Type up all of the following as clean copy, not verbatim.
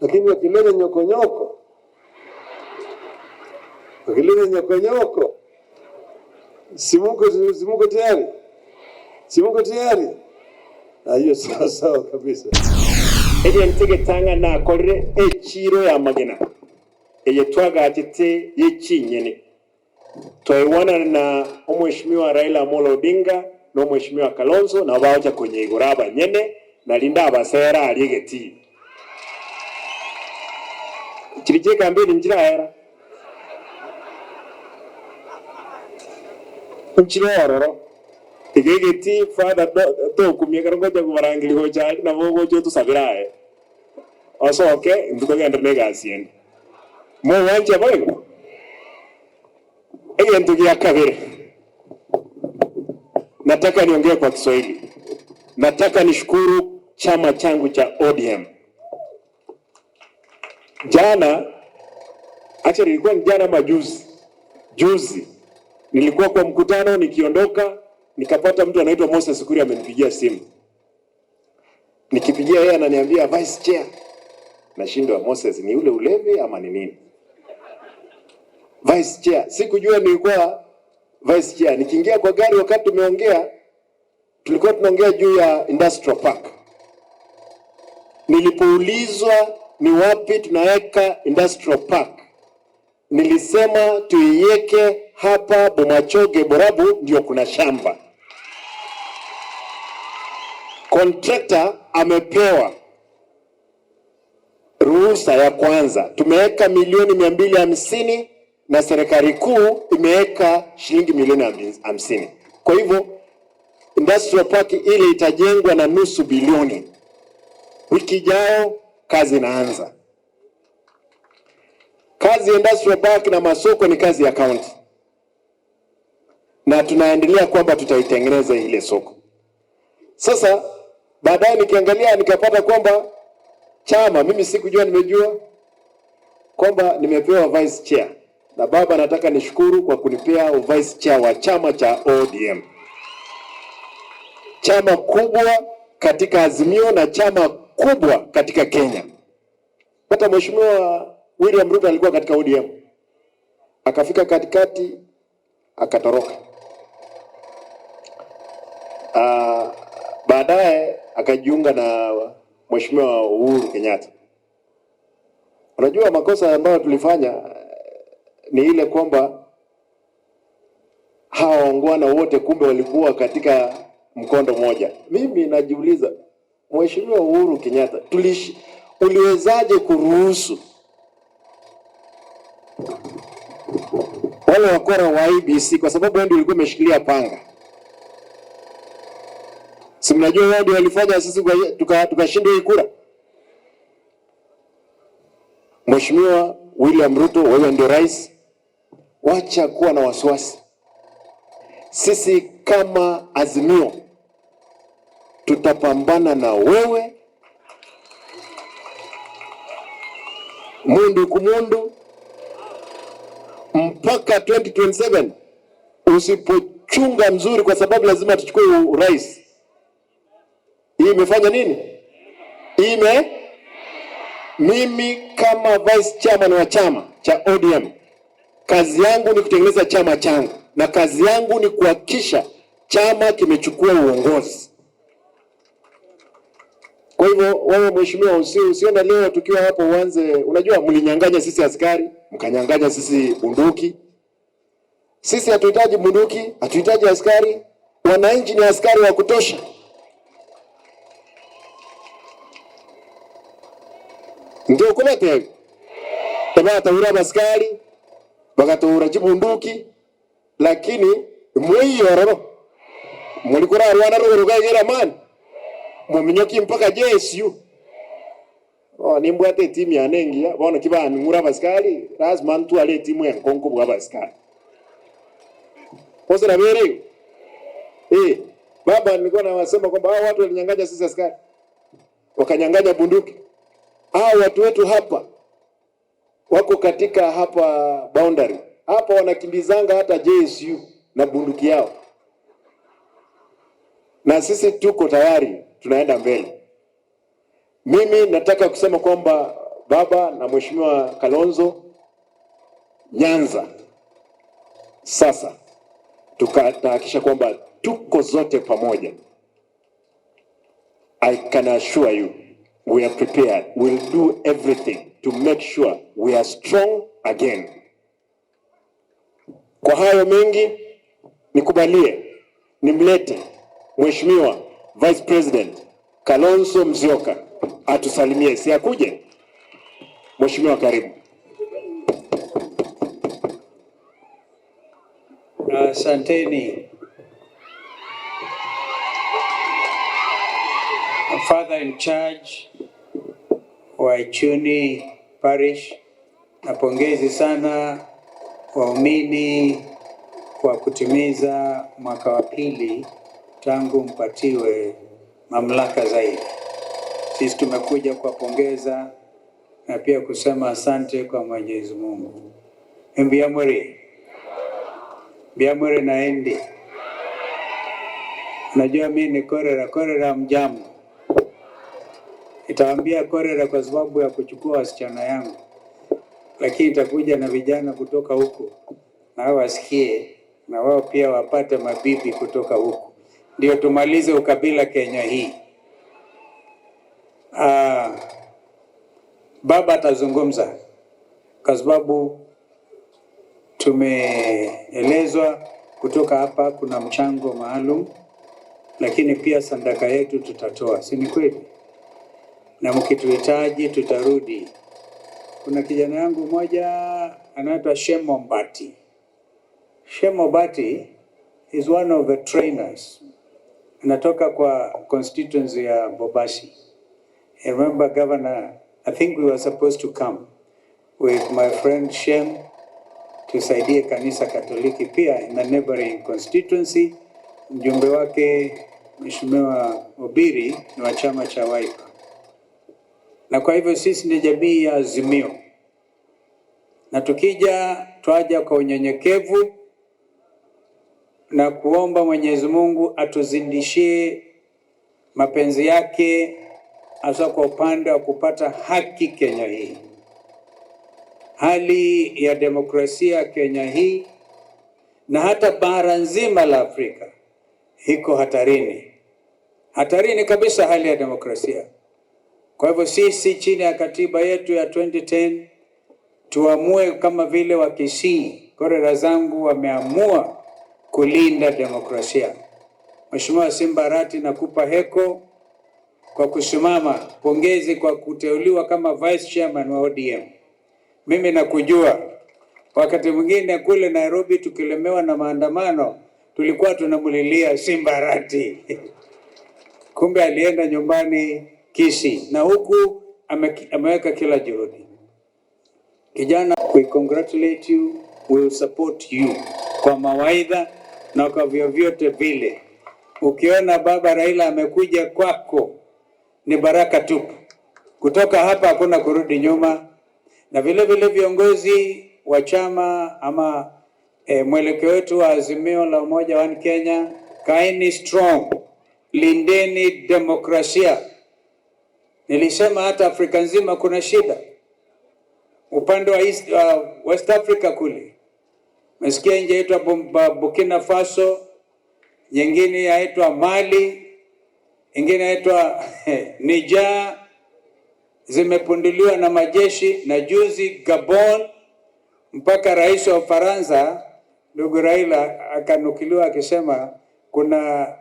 Lakini wakileta nyokonyoko, simuko tayari. Simuko tayari. Hiyo sawa kabisa. Ntege tanga na korre echiro ya magena. Twaga atete yechinyene. Twawana na Mheshimiwa Raila Amolo Odinga na Mheshimiwa Kalonzo na baoja kwenye igoraba nyene na linda abasera aligeti. Chirije kambeni njira era. Nchiroro. Igegeti father to kumyeka ngoja kubarangili hoja na bogo cyo tusabirae. Osoke nduko genda negasiende. Mo wanje bogo. Ndugu ya kabiri. Nataka niongee kwa Kiswahili. Nataka nishukuru chama changu cha ODM. Jana, actually ilikuwa jana majuzi. Juzi nilikuwa kwa mkutano, nikiondoka nikapata mtu anaitwa Moses Kuria amenipigia simu. Nikipigia yeye ananiambia vice chair. Nashindwa Moses ni ule ulevi ama ni nini? Vice chair. Sikujua nilikuwa vice chair. Nikiingia kwa gari wakati tumeongea, tulikuwa tunaongea juu ya industrial park. Nilipoulizwa ni wapi tunaweka industrial park, nilisema tuiweke hapa Bomachoge Borabu ndio kuna shamba. Contractor amepewa ruhusa ya kwanza. Tumeweka milioni 250 na serikali kuu imeweka shilingi milioni 50. Kwa hivyo industrial park ile itajengwa na nusu bilioni. Wiki ijayo kazi inaanza. Kazi ya industrial park na masoko ni kazi ya county. Na tunaendelea kwamba tutaitengeneza ile soko. Sasa baadaye nikiangalia nikapata kwamba chama, mimi sikujua, nimejua kwamba nimepewa vice chair. Na baba nataka nishukuru kwa kunipea vice chair wa chama cha ODM. Chama kubwa katika Azimio na chama kubwa katika Kenya. Hata Mheshimiwa William Ruto alikuwa katika ODM. Akafika katikati akatoroka. Baadaye akajiunga na Mheshimiwa Uhuru Kenyatta. Unajua makosa ambayo tulifanya ni ile kwamba hawa wangwana wote kumbe walikuwa katika mkondo moja. Mimi najiuliza, Mheshimiwa Uhuru Kenyatta, uliwezaje kuruhusu wale wakora wa IBC, kwa sababu ndio walikuwa wameshikilia panga? Si mnajua wao ndio walifanya sisi tukashindwa hii kura. Mheshimiwa William Ruto, wewe ndio rais, wacha kuwa na wasiwasi. Sisi kama Azimio tutapambana na wewe mundu kumundu mpaka 2027. Usipochunga mzuri, kwa sababu lazima tuchukue urais. Hii imefanya nini? Mimi kama vice chairman wa chama cha ODM, kazi yangu ni kutengeneza chama changu, na kazi yangu ni kuhakikisha chama kimechukua uongozi. Kwa hivyo wewe mheshimiwa, usiona leo tukiwa hapo uanze, unajua mlinyang'anya sisi askari, mkanyang'anya sisi bunduki. Sisi hatuhitaji bunduki, hatuhitaji askari. Wananchi ni askari wa kutosha. Ndio kuna tege. Tabata ura askari, bagatura jibunduki, lakini mwiyororo. Mulikura rwana ruruga yera man. Muminyoki mpaka JSU. Nimbwate timu ya nengia, bona kibani ngura baskali, lazima mtu ale timu ya konko bwa baskali. Kosa na bere. Baba nilikuwa nasema kwamba hao watu walinyang'anya sisi askari. Wakanyang'anya bunduki. Hao watu wetu hapa wako katika hapa boundary. Hapa wanakimbizanga hata JSU na bunduki yao. Na sisi tuko tayari, tunaenda mbele. Mimi nataka kusema kwamba baba na Mheshimiwa Kalonzo Nyanza. Sasa tukahakikisha kwamba tuko zote pamoja. I can assure you we are prepared. We'll do everything to make sure we are strong again. Kwa hayo mengi, nikubalie nimlete Mheshimiwa Vice President Kalonzo Musyoka atusalimie. Si akuje? Mheshimiwa, karibu. Asanteni. Father in charge wa Ichuni Parish, napongezi sana waumini kwa kutimiza mwaka wa pili tangu mpatiwe mamlaka zaidi. Sisi tumekuja kuwapongeza na pia kusema asante kwa Mwenyezi Mungu. Biamore naendi. Najua mimi ni korera mjamu. Itaambia korera kwa sababu ya kuchukua wasichana yangu. Lakini itakuja na vijana kutoka huku na wao wasikie na wao pia wapate mabibi kutoka huku. Ndio tumalize ukabila Kenya hii. Baba atazungumza kwa sababu tumeelezwa kutoka hapa kuna mchango maalum, lakini pia sadaka yetu tutatoa, si ni kweli? Na mkituhitaji tutarudi. Kuna kijana yangu mmoja anaitwa Omobera. Omobera is one of the trainers. Anatoka kwa constituency ya Bobashi. I remember Governor, I think we were supposed to come with my friend Shem tusaidie kanisa Katoliki pia in the neighboring constituency. Mjumbe wake Mheshimiwa Obiri ni wa chama cha Wiper. Na kwa hivyo sisi ni jamii ya Azimio. Na tukija twaja kwa unyenyekevu na kuomba Mwenyezi Mungu atuzindishie mapenzi yake hasa kwa upande wa kupata haki Kenya hii. Hali ya demokrasia Kenya hii na hata bara nzima la Afrika iko hatarini. Hatarini kabisa hali ya demokrasia. Kwa hivyo sisi chini ya katiba yetu ya 2010 tuamue kama vile wa Kisii, korera zangu wameamua kulinda demokrasia. Mheshimiwa Simbarati, nakupa heko kwa kusimama. Pongezi kwa kuteuliwa kama Vice Chairman wa ODM. Mimi nakujua wakati mwingine kule Nairobi tukilemewa na maandamano tulikuwa tunamulilia Simbarati. Kumbe alienda nyumbani Kisii na huku ameweka kila juhudi. Kijana, we congratulate you, we will support you kwa mawaidha na kwa vyovyote vile. Ukiona baba Raila amekuja kwako ni baraka tupu. Kutoka hapa hakuna kurudi nyuma. Na vile vile viongozi wa chama ama mwelekeo wetu wa Azimio la Umoja wa Kenya, kaeni strong, lindeni demokrasia. Nilisema hata Afrika nzima kuna shida. Upande wa West Africa kule, mesikia nje yetu Burkina Faso, nyingine yaitwa Mali, nyingine yaitwa Niger, zimepunduliwa na majeshi, na juzi Gabon, mpaka rais wa Ufaransa ndugu Raila akanukiliwa akisema kuna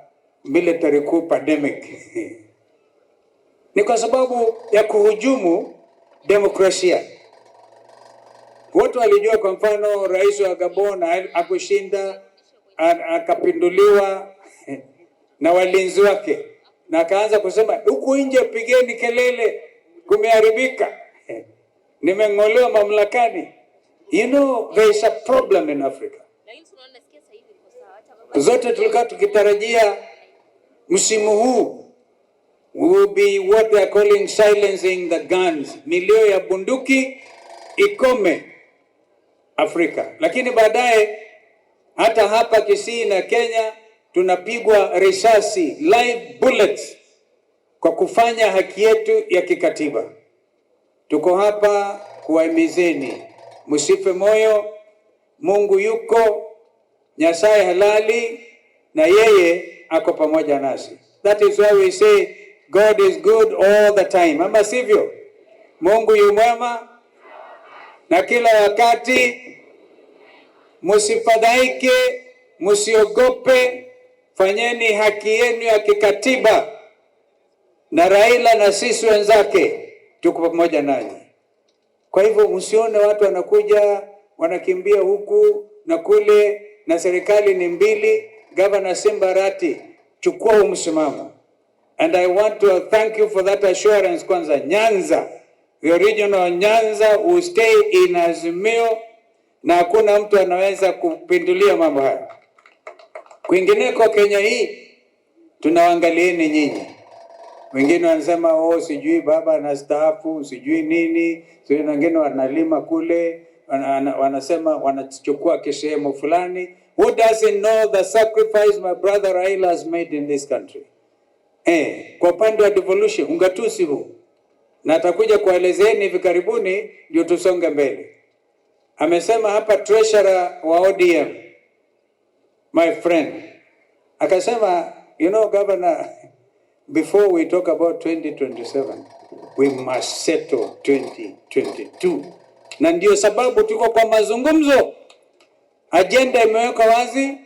military coup pandemic. Ni kwa sababu ya kuhujumu demokrasia. Watu walijua kwa mfano rais wa Gabon akushinda, akapinduliwa na walinzi wake, na akaanza kusema huku nje pigeni kelele, kumeharibika, nimeng'olewa mamlakani. You know, there is a problem in Africa. Zote tulikuwa tukitarajia msimu huu will be what they are calling silencing the guns. Milio ya bunduki ikome Afrika. Lakini baadaye hata hapa Kisii na Kenya tunapigwa risasi, live bullets, kwa kufanya haki yetu ya kikatiba. Tuko hapa kuwahimizeni, msife moyo, Mungu yuko, Nyasaye halali na yeye ako pamoja nasi. That is why we say God is good all the time. Ama sivyo? Mungu yu mwema na kila wakati. Msifadhaike, msiogope, fanyeni haki yenu ya kikatiba. Na Raila na sisi wenzake tuko pamoja nanyi. Kwa hivyo msione watu wanakuja wanakimbia huku na kule, na serikali ni mbili. Governor Simbarati, chukua msimamo. And I want to thank you for that assurance. Kwanza Nyanza, the original Nyanza will stay in Azimio, na hakuna mtu anaweza kupindulia mambo haya. Kwingineko Kenya hii tunawaangalieni nyinyi. Wengine wanasema sijui baba anastaafu, sijui nini, sijui wengine wanalima kule, wanasema wanachukua kisehemu fulani. Who doesn't know the sacrifice my brother Raila has made in this country? Kwa upande wa devolution ungatusi huu. Na atakuja kuelezeni hivi karibuni ndio tusonge mbele. Amesema hapa treasurer wa ODM, my friend, akasema, governor, before we talk about 2027, we must settle 2022. Na ndio sababu tuko kwa mazungumzo. Agenda imewekwa wazi.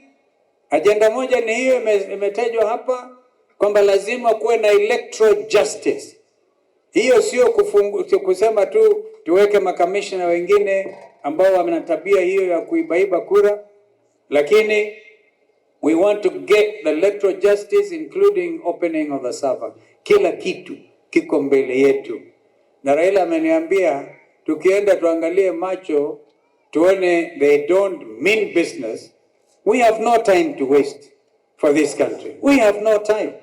Agenda moja ni hiyo imetajwa hapa, kwamba lazima kuwe na electoral justice. Hiyo sio kusema tu tuweke makamishna wengine ambao wana tabia hiyo ya kuibaiba kura, lakini we want to get the electoral justice, including opening of the server. Kila kitu kiko mbele yetu. Na Raila ameniambia tukienda tuangalie macho, tuone they don't mean business. We have no time to waste for this country. We have no time.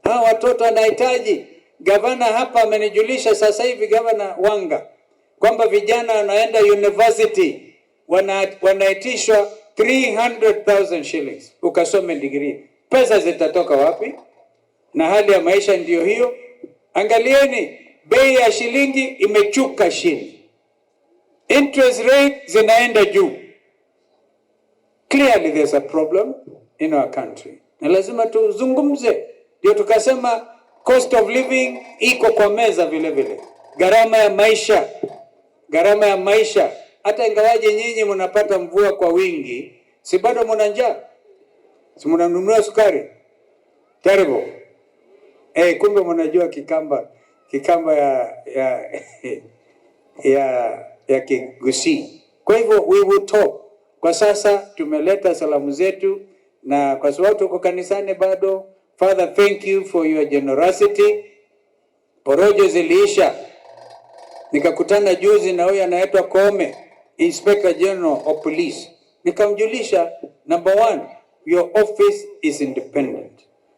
Hawa watoto wanahitaji. Gavana hapa amenijulisha sasa hivi, Gavana Wanga, kwamba vijana wanaenda university wanaitishwa 300,000 shillings ukasome degree. Pesa zitatoka wapi? Na hali ya maisha ndiyo hiyo. Angalieni, bei ya shilingi imechuka chini. Interest rate zinaenda juu. Clearly there's a problem in our country. Na lazima tuzungumze. Ndio tukasema cost of living iko kwa meza vile vile. Gharama ya maisha. Hata ingawaje nyinyi mnapata mvua kwa wingi, si bado mna njaa? Si mnanunua sukari? Terrible. Kumbe mnajua kikamba ya Kisii. Kwa hivyo we will talk. Kwa sasa tumeleta salamu zetu, na kwa sababu tuko kanisani bado, Father, thank you for your generosity. Porojo ziliisha. Nikakutana juzi na huyu anaitwa Kome, Inspector General of Police. Nikamjulisha, number 1, your office is independent.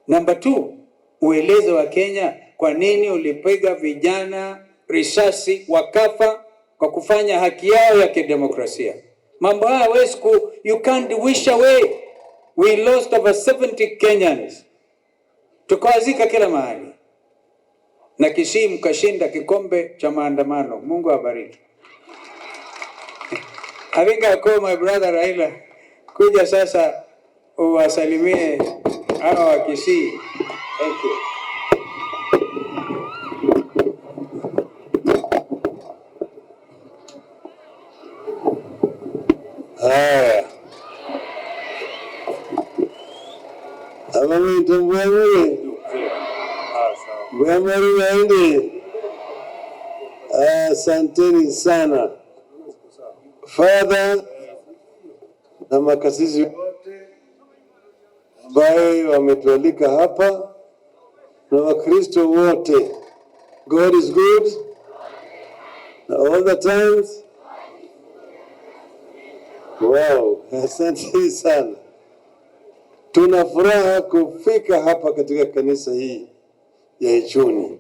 Number 2, ueleze wa Kenya kwa nini ulipiga vijana risasi wakafa kwa kufanya haki yao ya kidemokrasia. Mambo haya you can't wish away. We lost over 70 Kenyans. Tukawazika kila mahali. Na Kisii mkashinda kikombe cha maandamano. Mungu awabariki. I think I'll call my brother Raila kuja sasa uwasalimie hawa wa Kisii. Thank you. Asanteni sana Father na makasisi wote ambao wametualika hapa na Wakristo wote. God is good all the times. Wow, asante sana. Tuna furaha kufika hapa katika kanisa hii ya Ichuni.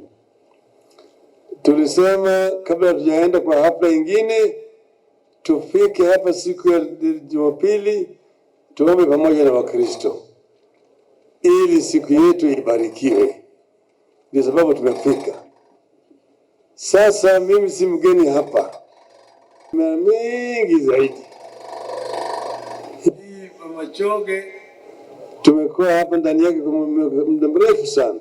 Tulisema kabla tujaenda kwa hafla nyingine, tufike hapa siku ya Jumapili tuombe pamoja na Wakristo ili siku yetu ibarikiwe. Ndio sababu tumefika. Sasa mimi si mgeni hapa, mara mingi zaidi. Hii Mama Choge tumekuwa hapa ndani yake kwa muda mrefu sana.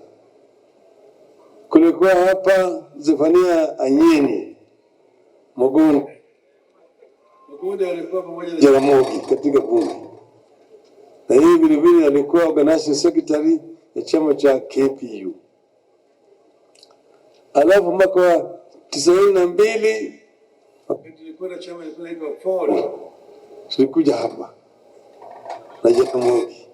Kulikuwa hapa Zefania Anyeni Mugunde alikuwa pamoja na Jaramogi katika bunge, na hii vilevile alikuwa organizing secretary ya chama cha KPU. Alafu mwaka wa 92 wakati tulikuwa na chama ilikuwa Ford, tulikuja hapa na Jaramogi.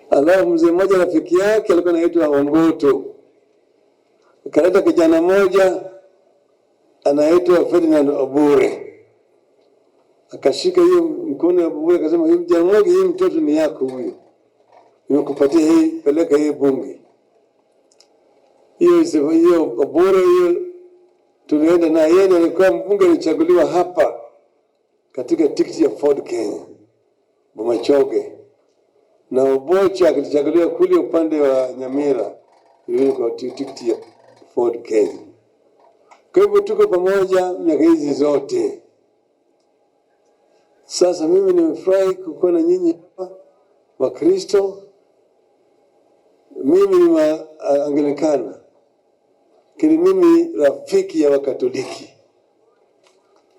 Alafu mzee mmoja rafiki yake alikuwa anaitwa Omboto, akaleta kijana mmoja anaitwa Ferdinand Obure, akashika hiyo mkono ya Obure akasema, hiyo Jaramogi, hii mtoto ni yako huyo, nimekupatia hii, peleka hii bunge. Hiyo Obure hiyo tulienda na yeye, alikuwa mbunge alichaguliwa hapa katika tikiti ya Ford Kenya, Mama Choge, na Obocha alichaguliwa kule upande wa Nyamira ile kwa tikiti ya Ford Kenya. Kwa hivyo tuko pamoja miaka hizi zote. Sasa mimi nimefurahi kukuwa na nyinyi hapa wa Kristo. Mimi ni Anglikana, lakini mimi rafiki ya Wakatoliki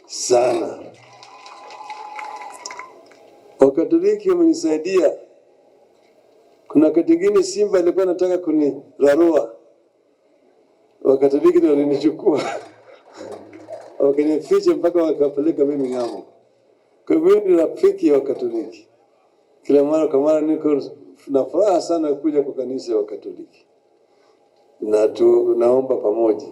sana. Wakatoliki wamenisaidia. Kuna wakati mwingine simba alikuwa anataka kunirarua, Wakatoliki ndio walinichukua wakanificha mpaka wakapeleka mimi ng'ambo. Kwa hivyo ni rafiki wa Katoliki. Kila mara kwa mara niko na furaha sana kuja kwa kanisa ya Katoliki, na tunaomba pamoja.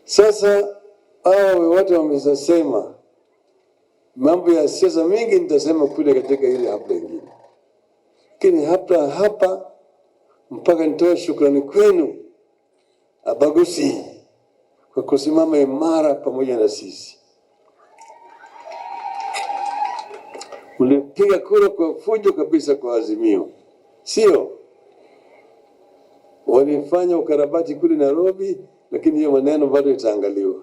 Sasa hao wote wamesema mambo ya siasa mingi, nitasema kule katika ile hafla nyingine, lakini hapa mpaka nitoe shukrani kwenu Abaguzi kwa kusimama imara pamoja na sisi. Ulipiga kura kwa fujo kabisa kwa Azimio, sio? Walifanya ukarabati kule Nairobi, lakini hiyo maneno bado itaangaliwa.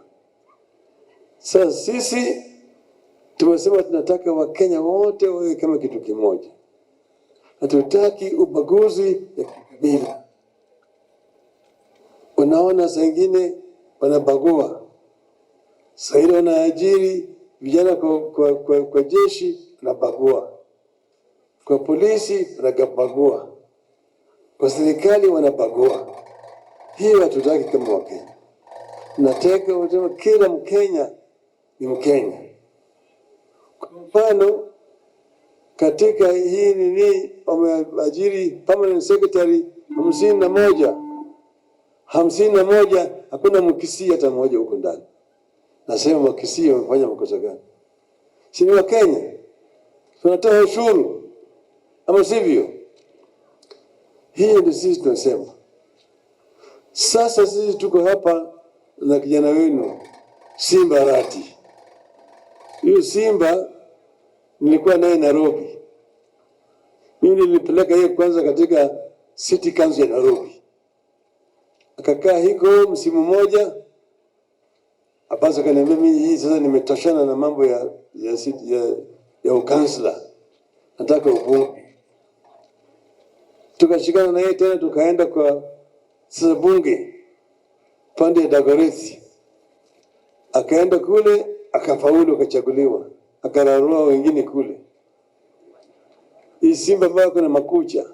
Sasa sisi tumesema tunataka Wakenya wote wawe kama kitu kimoja. Hatutaki ubaguzi ya kikabila. Unaona saa ingine wanabagua. Saa ile wanaajiri vijana kwa jeshi, wanabagua. Kwa polisi wanabagua. Kwa serikali wanabagua. Hiyo hatutaki kama Wakenya. Nataka kila Mkenya ni Mkenya. Kwa mfano katika hii wameajiri permanent secretary 51, hakuna Mkisii hata mmoja huko ndani. Nasema Mkisii wamefanya makosa gani? Si ni Wakenya? Tunatoa ushuru ama sivyo? Hii ndio sisi tunasema. Sasa sisi tuko hapa na kijana wenu Simba Rati. Huyu Simba nilikuwa naye Nairobi. Mimi nilipeleka yeye kwanza katika City Council ya Nairobi. Akakaa hiko msimu mmoja. Hapasa kaniambia mimi hii sasa nimetoshana na mambo ya ukansla. Nataka ubunge. Tukashikana na yeye tena tukaenda kwa sasa bunge pande ya Dagoretti. Akaenda kule akafaulu akachaguliwa. Akararua wengine kule. Hii Simba ambao kuna makucha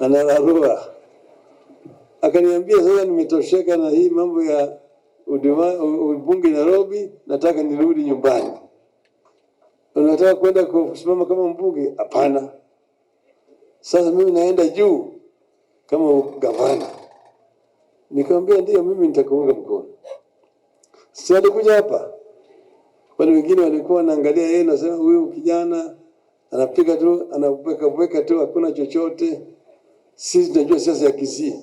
anararua. Akaniambia sasa nimetosheka na hii mambo ya ubunge Nairobi, nataka nirudi nyumbani. Unataka kwenda kusimama kama mbunge? Hapana. Sasa mimi naenda juu kama gavana. Nikamwambia ndio, mimi nitakuunga mkono. Sasa alikuja hapa. Wale wengine walikuwa wanaangalia yeye na sema huyu kijana anapiga tu, anaweka tu, hakuna chochote. Sisi tunajua siasa ya Kisii.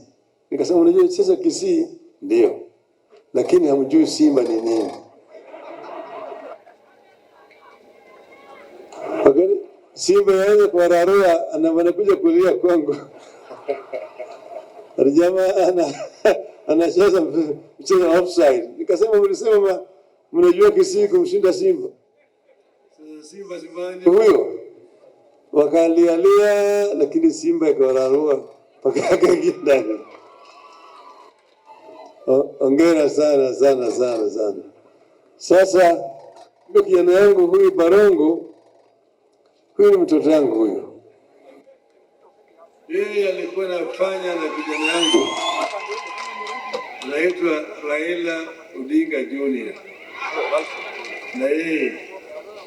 Nikasema unajua siasa ya Kisii? Ndio. Lakini hamjui Simba ni nini. Wakati Simba yaanza kuwararua, anakuja kulia kwangu. Jamaa anacheza mchezo offside. Nikasema mlisema mnajua Kisii kumshinda Simba. Simba huyo wakalialia, lakini Simba ikawararua mpaka akaingia ndani. Hongera sana sana sana sana. Sasa ndio kijana yangu huyu Barongo, huyu ni mtoto wangu huyu. Yeye alikuwa anafanya na kijana yangu anaitwa Raila Odinga Junior, na yeye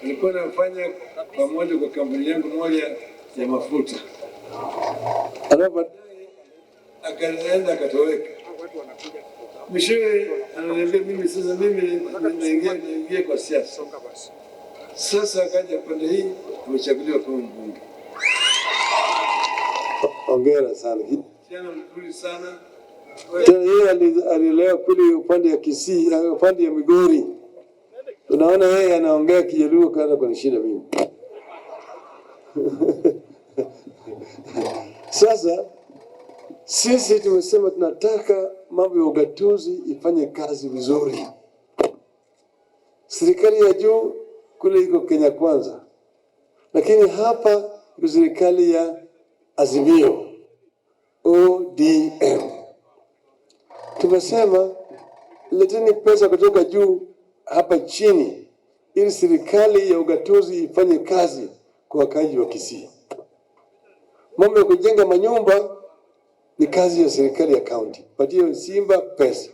alikuwa anafanya pamoja kwa kampuni yangu moja ya mafuta. Alafu akaenda akatoweka. Mwishowe ananiambia mimi sasa naingia kwa siasa. Sasa akaja pande hii amechaguliwa kama mbunge. Hongera sana. Kijana mzuri sana. Yeye alilelewa kule upande ya Kisii, upande ya Migori. Unaona yeye anaongea Kijaluo kana kwa shida mimi. Sasa sisi tumesema tunataka mambo ya ugatuzi ifanye kazi vizuri. Serikali ya juu kule iko Kenya Kwanza, lakini hapa iko serikali ya Azimio ODM. Tumesema leteni pesa kutoka juu hapa chini ili serikali ya ugatuzi ifanye kazi kwa wakazi wa Kisii. Mambo ya kujenga manyumba ni kazi ya serikali ya county, patie Simba pesa.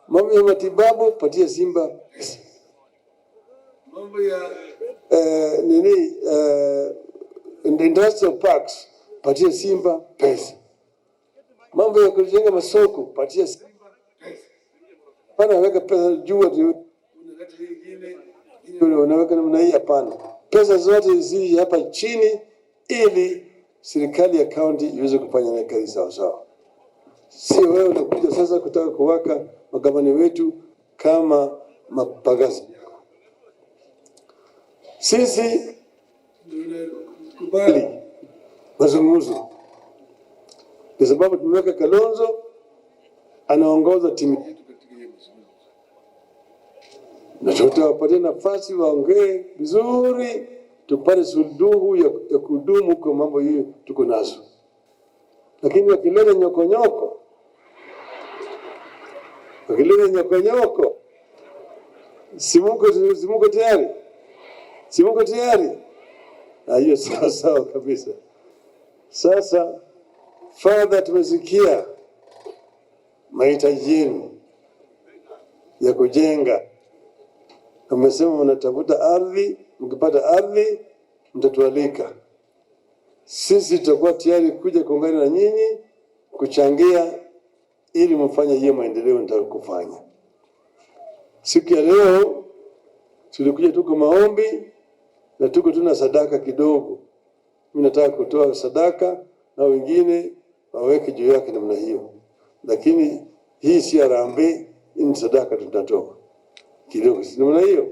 Mambo ya matibabu patie Simba pesa. Mambo ya industrial parks patie Simba pesa. Mambo ya kujenga masoko patie Simba pesa. Pana weka pesa juu unaleta nyingine unaweka namna hii, hapana. Pesa zote hizi hapa chini ili serikali ya county iweze kufanya na kazi sawa sawa. Sio wewe unakuja sasa kutaka kuwaka magavana wetu kama mapagasi. Sisi tunakubali mazungumzo kwa sababu tumeweka Kalonzo anaongoza timu yetu katika hiyo mazungumzo, na tutawapatia nafasi waongee vizuri, tupate suluhu ya kudumu kwa mambo hiyo tuko nazo. Lakini wakileta nyokonyoko, simuko tayari. Hiyo sawa kabisa. Sasa Father, tumesikia mahitaji yenu ya kujenga. Umesema mnatafuta ardhi, mkipata ardhi mtatualika. Sisi tutakuwa tayari kuja kuungana na nyinyi kuchangia ili mfanye hiyo maendeleo ndio kufanya. Siku ya leo tulikuja tuko maombi na tuko tuna sadaka kidogo. Mimi nataka kutoa sadaka na wengine waweke juu yake namna hiyo. Lakini hii si harambee, hii ni sadaka tutatoa kidogo. Si namna hiyo?